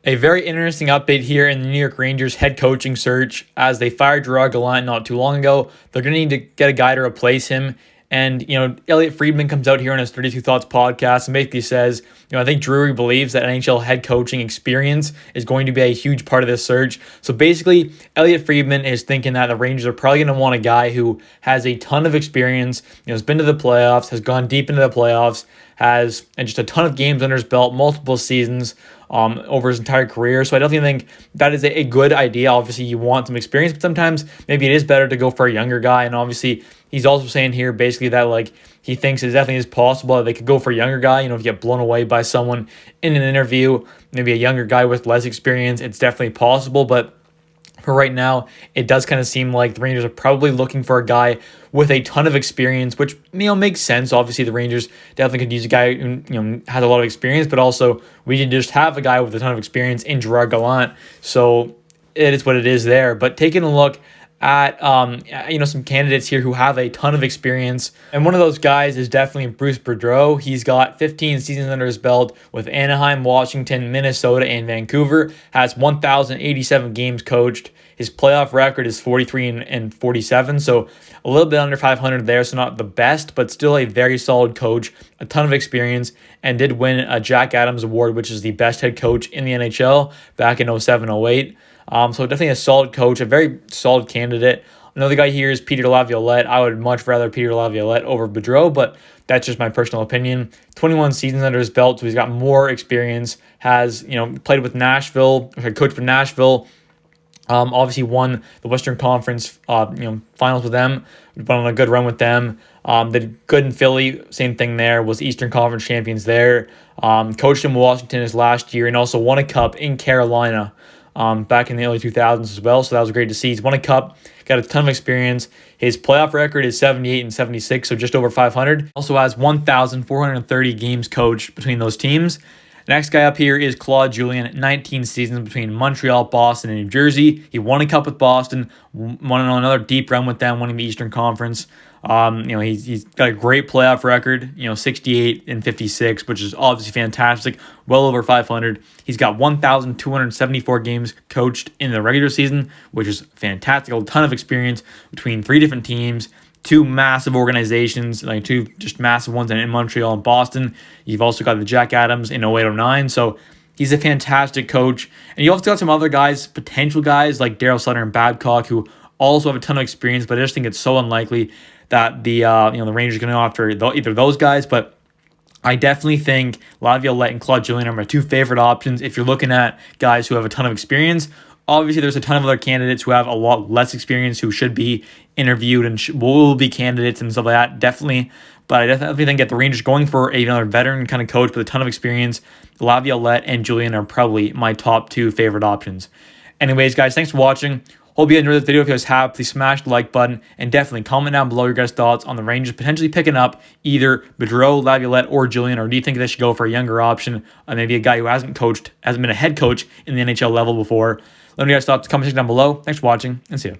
A very interesting update here in the New York Rangers head coaching search. As they fired Gerard Gallant not too long ago, they're going to need to get a guy to replace him. And, Elliot Friedman comes out here on his 32 Thoughts podcast and basically says, I think Drury believes that NHL head coaching experience is going to be a huge part of this search. So basically, Elliot Friedman is thinking that the Rangers are probably going to want a guy who has a ton of experience, has been to the playoffs, has gone deep into the playoffs, has just a ton of games under his belt, multiple seasons over his entire career. So I definitely think that is a good idea. Obviously, you want some experience, but sometimes maybe it is better to go for a younger guy. And obviously, he's also saying here basically that he thinks it definitely is possible that they could go for a younger guy. If you get blown away by someone in an interview, maybe a younger guy with less experience, it's definitely possible. But for right now, it does kind of seem like the Rangers are probably looking for a guy with a ton of experience, which makes sense. Obviously, the Rangers definitely could use a guy who has a lot of experience, but also we can just have a guy with a ton of experience in Gerard Gallant. So it is what it is there. But taking a look at some candidates here who have a ton of experience, and one of those guys is definitely Bruce Boudreau. He's got 15 seasons under his belt with Anaheim, Washington, Minnesota, and Vancouver. Has 1,087 games coached. His playoff record is 43 and 47, so a little bit under 500 there, so not the best, but still a very solid coach, a ton of experience, and did win a Jack Adams Award, which is the best head coach in the NHL back in 07-08. So definitely a solid coach, a very solid candidate. Another guy here is Peter Laviolette. I would much rather Peter Laviolette over Boudreau, but that's just my personal opinion. 21 seasons under his belt, so he's got more experience. Has played with Nashville, coached with Nashville. Obviously won the Western Conference finals with them. Went on a good run with them. Did good in Philly. Same thing there. Was Eastern Conference champions there. Coached in Washington his last year and also won a cup in Carolina back in the early 2000s as well. So that was great to see. He's won a cup. Got a ton of experience. His playoff record is 78 and 76, so just over 500. Also has 1,430 games coached between those teams. Next guy up here is Claude Julien, 19 seasons between Montreal, Boston, and New Jersey. He won a cup with Boston, won another deep run with them, winning the Eastern Conference. He's got a great playoff record, 68 and 56, which is obviously fantastic, well over 500. He's got 1,274 games coached in the regular season, which is fantastic. A ton of experience between 3 different teams. 2 massive organizations, 2 just massive ones in Montreal and Boston. You've also got the Jack Adams in 08-09. So he's a fantastic coach. And you also got some other guys, potential guys like Daryl Sutter and Babcock, who also have a ton of experience, but I just think it's so unlikely that the Rangers are going to go after either of those guys. But I definitely think Laviolette and Claude Julien are my 2 favorite options if you're looking at guys who have a ton of experience. Obviously, there's a ton of other candidates who have a lot less experience who should be interviewed and will be candidates and stuff like that, definitely. But I definitely think that the Rangers going for another veteran kind of coach with a ton of experience, Laviolette and Julien are probably my top 2 favorite options. Anyways, guys, thanks for watching. Hope you enjoyed this video. If you guys have, please smash the like button and definitely comment down below your guys' thoughts on the Rangers potentially picking up either Boudreau, Laviolette, or Julien, or do you think they should go for a younger option, maybe a guy who hasn't been a head coach in the NHL level before? Let me know your thoughts in the comment section down below. Thanks for watching, and see you.